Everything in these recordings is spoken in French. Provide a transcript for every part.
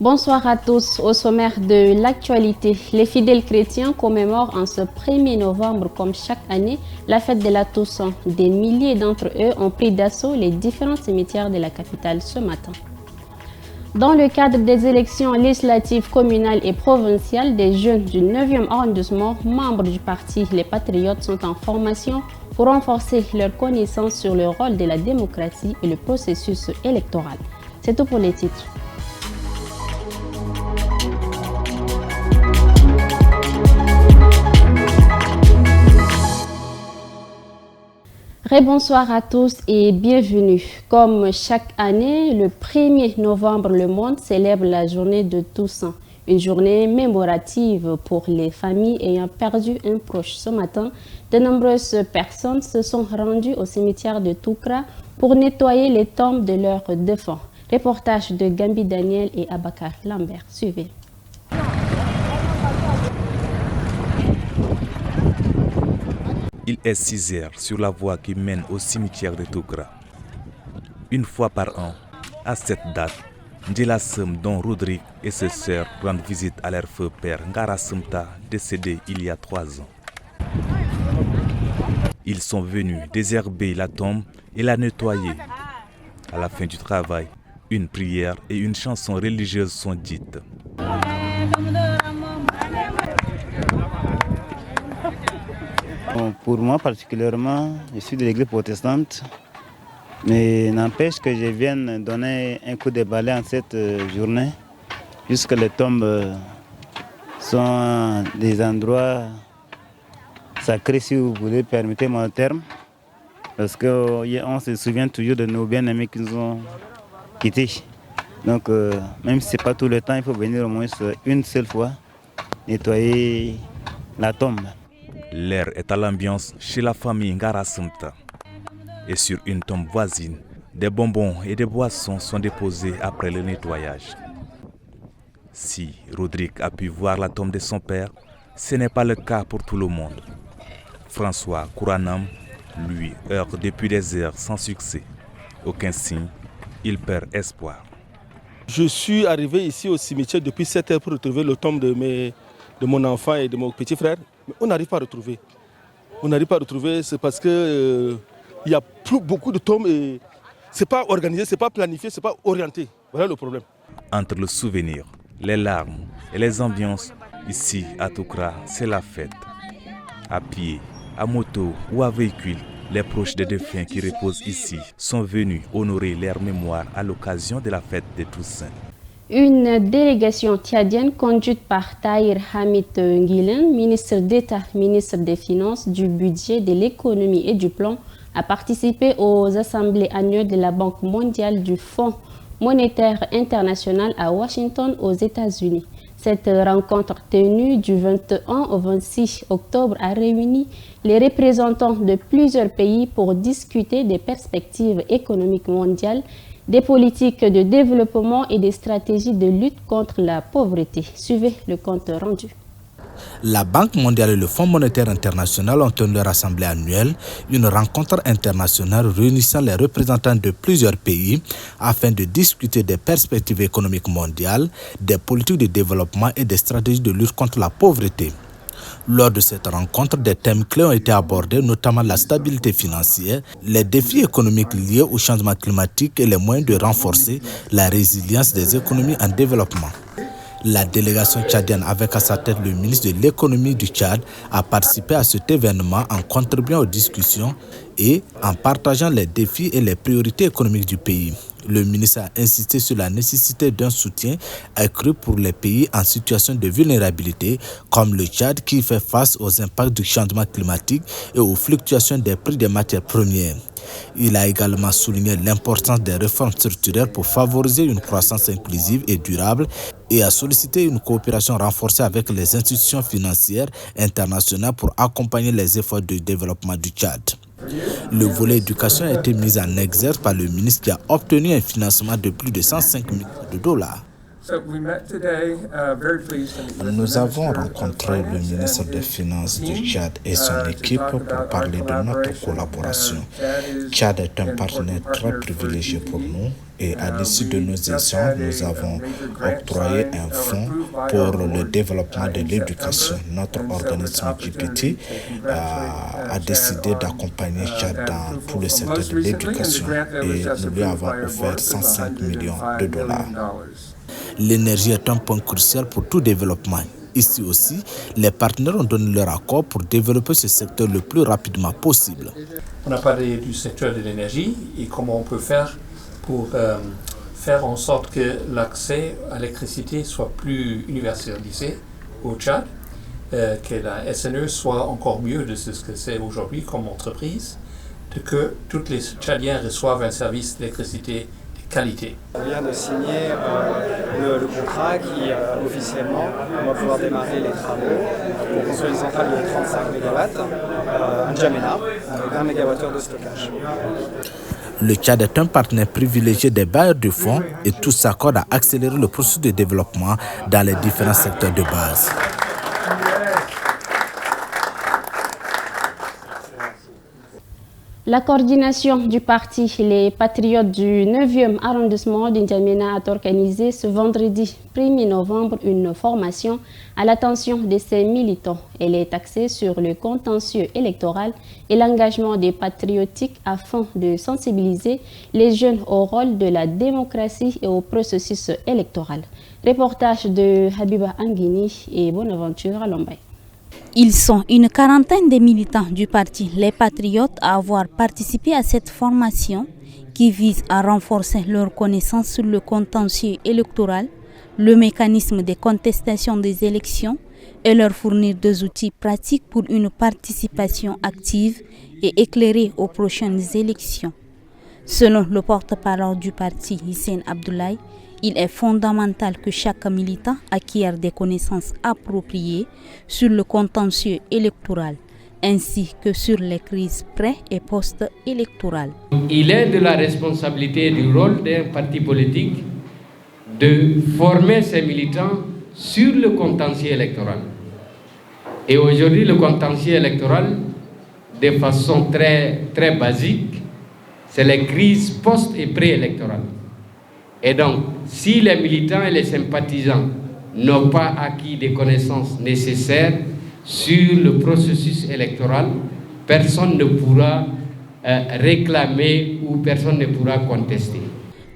Bonsoir à tous. Au sommaire de l'actualité, les fidèles chrétiens commémorent en ce 1er novembre, comme chaque année, la fête de la Toussaint. Des milliers d'entre eux ont pris d'assaut les différents cimetières de la capitale ce matin. Dans le cadre des élections législatives communales et provinciales, des jeunes du 9e arrondissement, membres du parti Les Patriotes, sont en formation pour renforcer leur connaissance sur le rôle de la démocratie et le processus électoral. C'est tout pour les titres. Bonsoir à tous et bienvenue. Comme chaque année, le 1er novembre, le monde célèbre la journée de Toussaint, une journée mémorative pour les familles ayant perdu un proche. Ce matin, de nombreuses personnes se sont rendues au cimetière de Toukra pour nettoyer les tombes de leurs défunts. Reportage de Gambi Daniel et Abakar Lambert. Suivez. Il est 6 heures sur la voie qui mène au cimetière de Toukra. Une fois par an, à cette date, Ndjela Sem, dont Rodrigue et ses sœurs rendent visite à leur feu père Ngara Semta, décédé il y a 3 ans. Ils sont venus désherber la tombe et la nettoyer. À la fin du travail, une prière et une chanson religieuse sont dites. Pour moi particulièrement, je suis de l'église protestante, mais n'empêche que je vienne donner un coup de balai en cette journée, puisque les tombes sont des endroits sacrés, si vous voulez, permettez-moi le terme, parce qu'on se souvient toujours de nos bien-aimés qui nous ont quittés. Donc, même si ce n'est pas tout le temps, il faut venir au moins une seule fois nettoyer la tombe. L'air est à l'ambiance chez la famille Ngara Semta. Et sur une tombe voisine, des bonbons et des boissons sont déposés après le nettoyage. Si Rodrigue a pu voir la tombe de son père, ce n'est pas le cas pour tout le monde. François Kouranam, lui, heurte depuis des heures sans succès. Aucun signe, il perd espoir. Je suis arrivé ici au cimetière depuis 7 heures pour retrouver le tombe de mon enfant et de mon petit frère. Mais on n'arrive pas à retrouver. On n'arrive pas à retrouver, c'est parce que il y a beaucoup de tombes et c'est pas organisé, c'est pas planifié, c'est pas orienté. Voilà le problème. Entre le souvenir, les larmes et les ambiances, ici à Toukra, c'est la fête. À pied, à moto ou à véhicule, les proches des défunts qui reposent ici sont venus honorer leur mémoire à l'occasion de la fête de Toussaint. Une délégation tchadienne conduite par Tahir Hamid Nguilen, ministre d'État, ministre des Finances, du Budget, de l'Économie et du Plan, a participé aux assemblées annuelles de la Banque mondiale du Fonds monétaire international à Washington, aux États-Unis. Cette rencontre tenue du 21 au 26 octobre a réuni les représentants de plusieurs pays pour discuter des perspectives économiques mondiales, des politiques de développement et des stratégies de lutte contre la pauvreté. Suivez le compte rendu. La Banque mondiale et le Fonds monétaire international ont tenu leur assemblée annuelle, une rencontre internationale réunissant les représentants de plusieurs pays afin de discuter des perspectives économiques mondiales, des politiques de développement et des stratégies de lutte contre la pauvreté. Lors de cette rencontre, des thèmes clés ont été abordés, notamment la stabilité financière, les défis économiques liés au changement climatique et les moyens de renforcer la résilience des économies en développement. La délégation tchadienne, avec à sa tête le ministre de l'économie du Tchad, a participé à cet événement en contribuant aux discussions et en partageant les défis et les priorités économiques du pays. Le ministre a insisté sur la nécessité d'un soutien accru pour les pays en situation de vulnérabilité, comme le Tchad qui fait face aux impacts du changement climatique et aux fluctuations des prix des matières premières. Il a également souligné l'importance des réformes structurelles pour favoriser une croissance inclusive et durable et a sollicité une coopération renforcée avec les institutions financières internationales pour accompagner les efforts de développement du Tchad. Le volet éducation a été mis en exergue par le ministre qui a obtenu un financement de plus de 105 millions de dollars. Nous avons rencontré le ministre des Finances du Tchad et son équipe pour parler de notre collaboration. Tchad est un partenaire très privilégié pour nous et à l'issue de nos échanges, nous avons octroyé un fonds pour le développement de l'éducation. Notre organisme GPT a décidé d'accompagner Tchad dans tout le secteur de l'éducation et nous lui avons offert 105 millions de dollars. L'énergie est un point crucial pour tout développement. Ici aussi, les partenaires ont donné leur accord pour développer ce secteur le plus rapidement possible. On a parlé du secteur de l'énergie et comment on peut faire pour faire en sorte que l'accès à l'électricité soit plus universalisé au Tchad, que la SNE soit encore mieux de ce que c'est aujourd'hui comme entreprise, que tous les Tchadiens reçoivent un service d'électricité qualité. On vient de signer le contrat qui officiellement on va pouvoir démarrer les travaux pour construire une centrale de 35 MW, N'Djamena, avec 20 MWh de stockage. Le Tchad est un partenaire privilégié des bailleurs de fonds et tous s'accordent à accélérer le processus de développement dans les différents secteurs de base. La coordination du parti Les Patriotes du 9e arrondissement d'N'Djamena a organisé ce vendredi 1er novembre une formation à l'attention de ses militants. Elle est axée sur le contentieux électoral et l'engagement des patriotiques afin de sensibiliser les jeunes au rôle de la démocratie et au processus électoral. Reportage de Habiba Anguini et Bonaventure à Lombay. Ils sont une quarantaine de militants du parti Les Patriotes à avoir participé à cette formation qui vise à renforcer leurs connaissances sur le contentieux électoral, le mécanisme de contestation des élections et leur fournir des outils pratiques pour une participation active et éclairée aux prochaines élections. Selon le porte-parole du parti, Hissène Abdoulaye, il est fondamental que chaque militant acquiert des connaissances appropriées sur le contentieux électoral, ainsi que sur les crises pré- et post-électorales. Il est de la responsabilité du rôle d'un parti politique de former ses militants sur le contentieux électoral. Et aujourd'hui, le contentieux électoral, de façon très basique, c'est les crises post- et préélectorales. Et donc, si les militants et les sympathisants n'ont pas acquis des connaissances nécessaires sur le processus électoral, personne ne pourra réclamer ou personne ne pourra contester.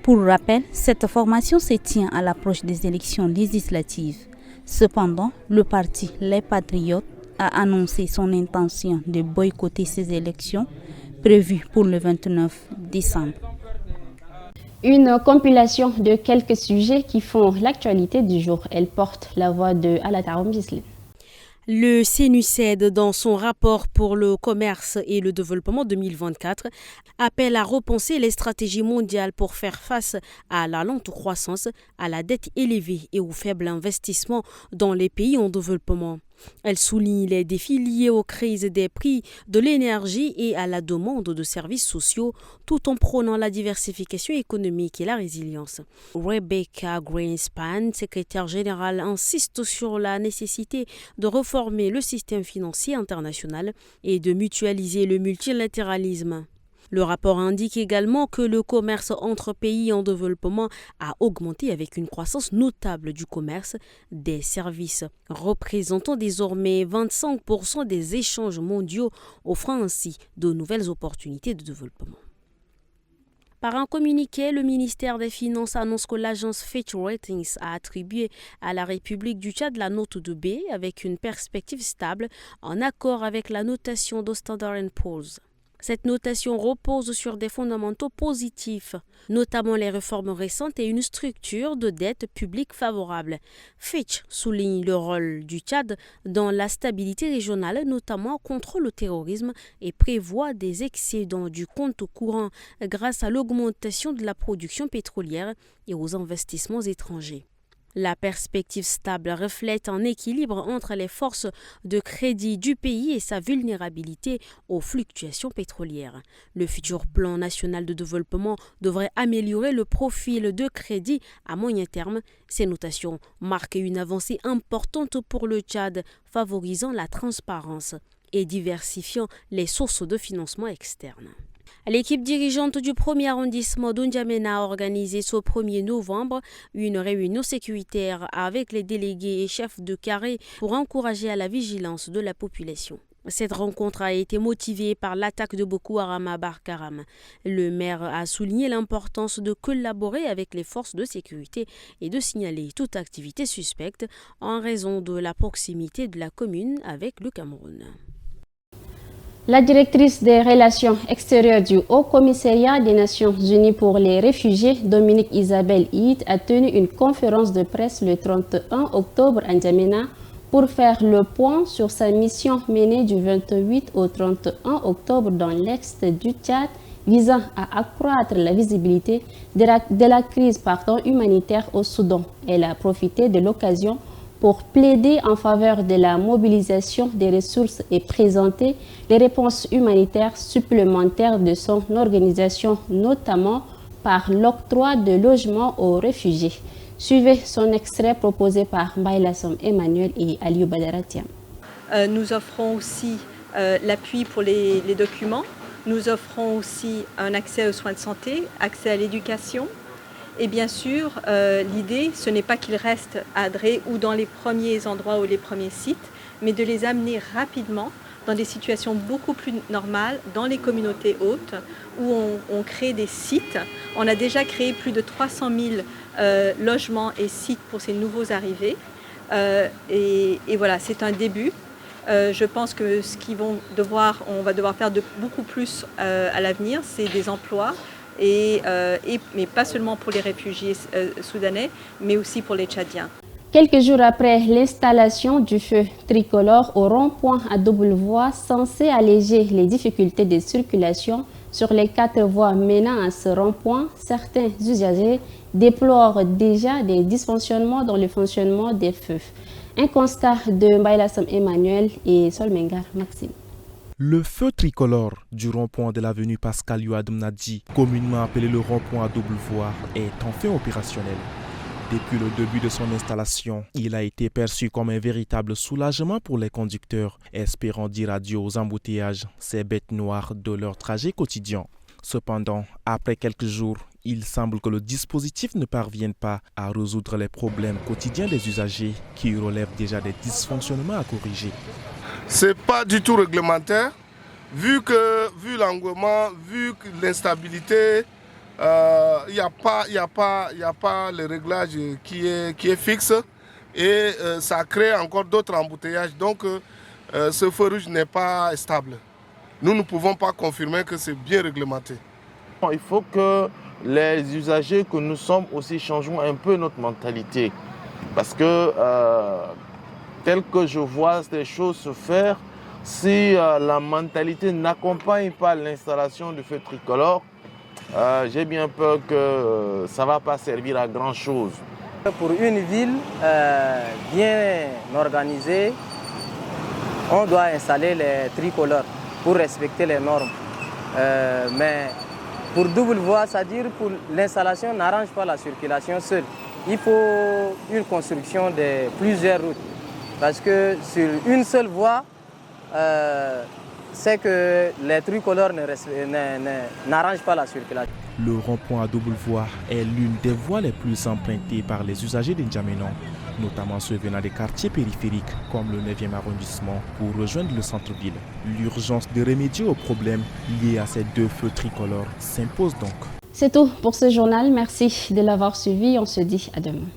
Pour rappel, cette formation se tient à l'approche des élections législatives. Cependant, le parti Les Patriotes a annoncé son intention de boycotter ces élections prévues pour le 29 décembre. Une compilation de quelques sujets qui font l'actualité du jour. Elle porte la voix de Alatarom Gisli. Le CNUCED, dans son rapport pour le commerce et le développement 2024, appelle à repenser les stratégies mondiales pour faire face à la lente croissance, à la dette élevée et au faible investissement dans les pays en développement. Elle souligne les défis liés aux crises des prix de l'énergie et à la demande de services sociaux, tout en prônant la diversification économique et la résilience. Rebecca Greenspan, secrétaire générale, insiste sur la nécessité de reformer le système financier international et de mutualiser le multilatéralisme. Le rapport indique également que le commerce entre pays en développement a augmenté avec une croissance notable du commerce des services, représentant désormais 25% des échanges mondiaux, offrant ainsi de nouvelles opportunités de développement. Par un communiqué, le ministère des Finances annonce que l'agence Fitch Ratings a attribué à la République du Tchad la note de B avec une perspective stable en accord avec la notation de Standard & Poor's. Cette notation repose sur des fondamentaux positifs, notamment les réformes récentes et une structure de dette publique favorable. Fitch souligne le rôle du Tchad dans la stabilité régionale, notamment contre le terrorisme, et prévoit des excédents du compte courant grâce à l'augmentation de la production pétrolière et aux investissements étrangers. La perspective stable reflète un équilibre entre les forces de crédit du pays et sa vulnérabilité aux fluctuations pétrolières. Le futur plan national de développement devrait améliorer le profil de crédit à moyen terme. Ces notations marquent une avancée importante pour le Tchad, favorisant la transparence et diversifiant les sources de financement externes. L'équipe dirigeante du 1er arrondissement d'Ndjamena a organisé ce 1er novembre une réunion sécuritaire avec les délégués et chefs de carré pour encourager à la vigilance de la population. Cette rencontre a été motivée par l'attaque de Boko Haram à Barkaram. Le maire a souligné l'importance de collaborer avec les forces de sécurité et de signaler toute activité suspecte en raison de la proximité de la commune avec le Cameroun. La directrice des relations extérieures du Haut Commissariat des Nations Unies pour les réfugiés, Dominique Isabelle Hitt, a tenu une conférence de presse le 31 octobre à N'Djamena pour faire le point sur sa mission menée du 28 au 31 octobre dans l'est du Tchad, visant à accroître la visibilité de la crise humanitaire au Soudan. Elle a profité de l'occasion pour plaider en faveur de la mobilisation des ressources et présenter les réponses humanitaires supplémentaires de son organisation, notamment par l'octroi de logements aux réfugiés. Suivez son extrait proposé par Mbaïlassom Emmanuel et Aliou Badaratia. Nous offrons aussi l'appui pour les documents. Nous offrons aussi un accès aux soins de santé, accès à l'éducation. Et bien sûr, l'idée, ce n'est pas qu'ils restent à Adré ou dans les premiers endroits ou les premiers sites, mais de les amener rapidement dans des situations beaucoup plus normales, dans les communautés hautes, où on crée des sites. On a déjà créé plus de 300 000 logements et sites pour ces nouveaux arrivés. Et voilà, c'est un début. Je pense que ce on va devoir faire beaucoup plus à l'avenir, c'est des emplois. Mais pas seulement pour les réfugiés soudanais, mais aussi pour les Tchadiens. Quelques jours après l'installation du feu tricolore au rond-point à double voie censé alléger les difficultés de circulation sur les 4 voies menant à ce rond-point, certains usagers déplorent déjà des dysfonctionnements dans le fonctionnement des feux. Un constat de Mbaïlassom Emmanuel et Solmengar Maxime. Le feu tricolore du rond-point de l'avenue Pascal Youad Mnadji, communément appelé le rond-point à double voie, est enfin opérationnel. Depuis le début de son installation, il a été perçu comme un véritable soulagement pour les conducteurs, espérant dire adieu aux embouteillages, ces bêtes noires de leur trajet quotidien. Cependant, après quelques jours, il semble que le dispositif ne parvienne pas à résoudre les problèmes quotidiens des usagers qui relèvent déjà des dysfonctionnements à corriger. C'est pas du tout réglementaire, vu l'engouement, vu l'instabilité, il n'y a pas le réglage qui est fixe et ça crée encore d'autres embouteillages. Donc ce feu rouge n'est pas stable. Nous ne pouvons pas confirmer que c'est bien réglementé. Il faut que les usagers que nous sommes aussi changeons un peu notre mentalité. Parce que tel que je vois ces choses se faire, si la mentalité n'accompagne pas l'installation du feu tricolore, j'ai bien peur que ça ne va pas servir à grand chose. Pour une ville bien organisée, on doit installer les tricolores pour respecter les normes. Mais pour double voie, c'est-à-dire pour l'installation n'arrange pas la circulation seule. Il faut une construction de plusieurs routes. Parce que sur une seule voie, c'est que les tricolores n'arrangent pas la circulation. Le rond-point à double voie est l'une des voies les plus empruntées par les usagers d'Ndjamena, notamment ceux venant des quartiers périphériques comme le 9e arrondissement pour rejoindre le centre-ville. L'urgence de remédier aux problèmes liés à ces 2 feux tricolores s'impose donc. C'est tout pour ce journal. Merci de l'avoir suivi. On se dit à demain.